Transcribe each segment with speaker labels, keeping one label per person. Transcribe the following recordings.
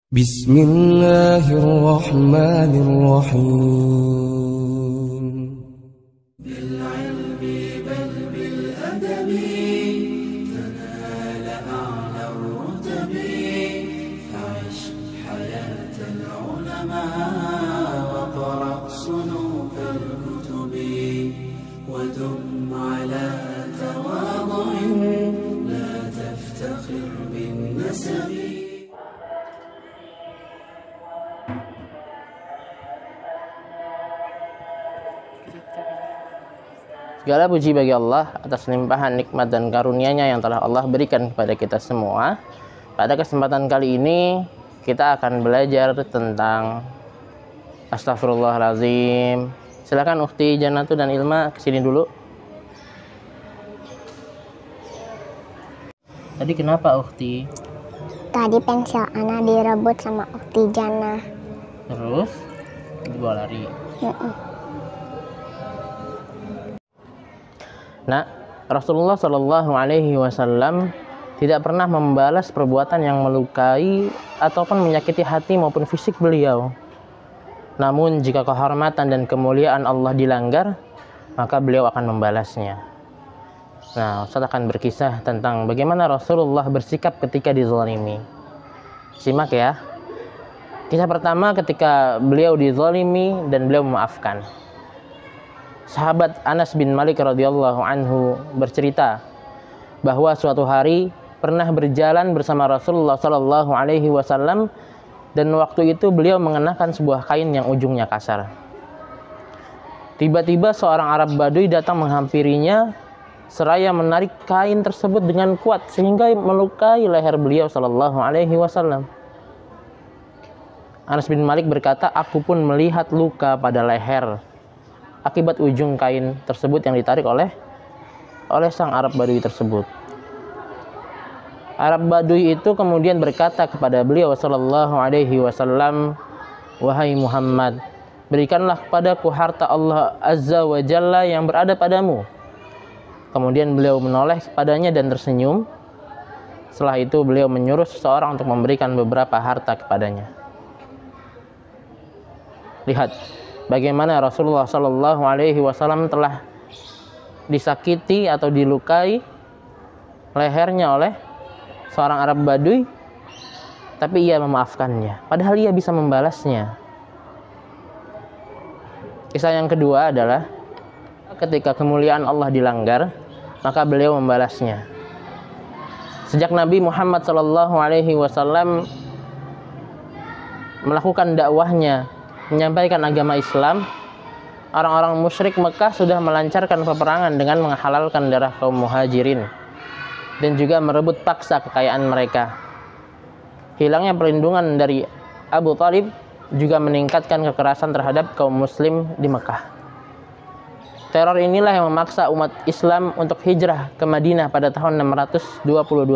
Speaker 1: Bismillahirrahmanirrahim.
Speaker 2: بالعلم بل بالأدب تنال أعلى الرتب فعش حياة العلماء وقرأ صنوف الكتب ودم على تواضع لا تفتخر بالنسب.
Speaker 3: Segala puji bagi Allah atas limpahan nikmat dan karunia-Nya yang telah Allah berikan kepada kita semua. Pada kesempatan kali ini kita akan belajar tentang Astagfirullahaladzim. Silakan Ukhti Janatu dan Ilma kesini dulu. Tadi kenapa Ukhti?
Speaker 4: Tadi pensil Ana direbut sama Ukhti Jana.
Speaker 3: Terus dibawa lari. Nah, Rasulullah Shallallahu Alaihi Wasallam tidak pernah membalas perbuatan yang melukai ataupun menyakiti hati maupun fisik beliau. Namun jika kehormatan dan kemuliaan Allah dilanggar, maka beliau akan membalasnya. Nah, Ustaz akan berkisah tentang bagaimana Rasulullah bersikap ketika dizalimi. Simak ya. Kisah pertama ketika beliau dizalimi dan beliau memaafkan. Sahabat Anas bin Malik radhiyallahu anhu bercerita bahwa suatu hari pernah berjalan bersama Rasulullah Shallallahu Alaihi Wasallam dan waktu itu beliau mengenakan sebuah kain yang ujungnya kasar. Tiba-tiba seorang Arab Baduy datang menghampirinya seraya menarik kain tersebut dengan kuat sehingga melukai leher beliau Shallallahu Alaihi Wasallam. Anas bin Malik berkata, aku pun melihat luka pada leher akibat ujung kain tersebut yang ditarik oleh sang Arab Baduy tersebut. Arab Baduy itu kemudian berkata kepada beliau sallallahu alaihi wasallam, wahai Muhammad, berikanlah kepadaku harta Allah Azza wa Jalla yang berada padamu. Kemudian beliau menoleh kepadanya dan tersenyum. Setelah itu beliau menyuruh seseorang untuk memberikan beberapa harta kepadanya. Lihat bagaimana Rasulullah Shallallahu Alaihi Wasallam telah disakiti atau dilukai lehernya oleh seorang Arab Baduy, tapi ia memaafkannya. Padahal ia bisa membalasnya. Kisah yang kedua adalah ketika kemuliaan Allah dilanggar, maka beliau membalasnya. Sejak Nabi Muhammad Shallallahu Alaihi Wasallam melakukan dakwahnya, menyampaikan agama Islam, orang-orang musyrik Mekah sudah melancarkan peperangan dengan menghalalkan darah kaum muhajirin dan juga merebut paksa kekayaan mereka. Hilangnya perlindungan dari Abu Thalib juga meningkatkan kekerasan terhadap kaum muslim di Mekah. Teror inilah yang memaksa umat Islam untuk hijrah ke Madinah pada tahun 622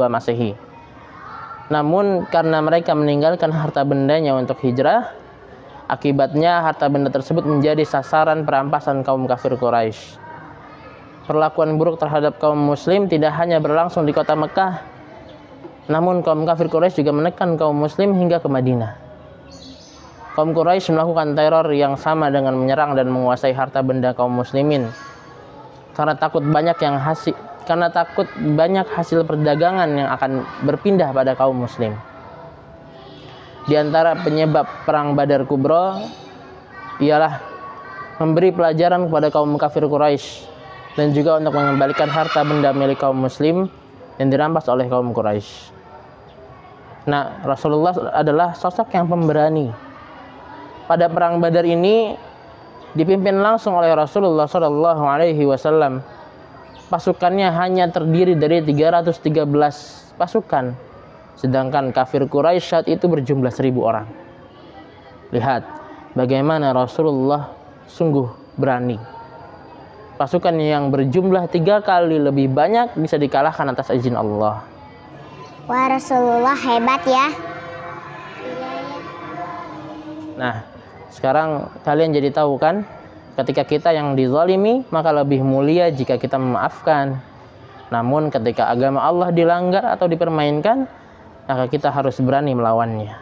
Speaker 3: Masehi. Namun karena mereka meninggalkan harta bendanya untuk hijrah, akibatnya harta benda tersebut menjadi sasaran perampasan kaum kafir Quraisy. Perlakuan buruk terhadap kaum muslim tidak hanya berlangsung di kota Mekah, namun kaum kafir Quraisy juga menekan kaum muslim hingga ke Madinah. Kaum Quraisy melakukan teror yang sama dengan menyerang dan menguasai harta benda kaum muslimin. Karena takut banyak hasil perdagangan yang akan berpindah pada kaum muslim. Di antara penyebab perang Badar Kubra ialah memberi pelajaran kepada kaum kafir Quraisy dan juga untuk mengembalikan harta benda milik kaum muslim yang dirampas oleh kaum Quraisy. Nah, Rasulullah adalah sosok yang pemberani. Pada perang Badar ini dipimpin langsung oleh Rasulullah Shallallahu Alaihi Wasallam. Pasukannya hanya terdiri dari 313 pasukan. Sedangkan kafir Quraisy saat itu berjumlah 1000 orang. Lihat bagaimana Rasulullah sungguh berani. Pasukan yang berjumlah 3 kali lebih banyak bisa dikalahkan atas izin Allah.
Speaker 4: Wah, Rasulullah hebat ya.
Speaker 3: Nah, sekarang kalian jadi tahu kan, ketika kita yang dizalimi maka lebih mulia jika kita memaafkan. Namun ketika agama Allah dilanggar atau dipermainkan, maka kita harus berani melawannya.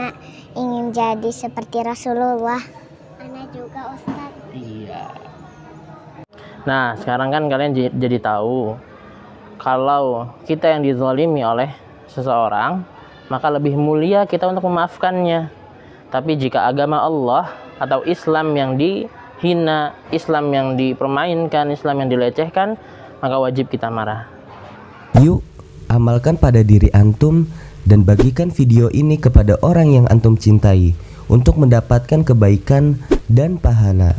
Speaker 4: Ana ingin jadi seperti Rasulullah. Ana juga Ustaz.
Speaker 3: Iya. Nah, sekarang kan kalian jadi tahu kalau kita yang dizalimi oleh seseorang, maka lebih mulia kita untuk memaafkannya. Tapi jika agama Allah atau Islam yang dihina, Islam yang dipermainkan, Islam yang dilecehkan, maka wajib kita marah.
Speaker 1: Yuk, amalkan pada diri antum dan bagikan video ini kepada orang yang antum cintai untuk mendapatkan kebaikan dan pahala.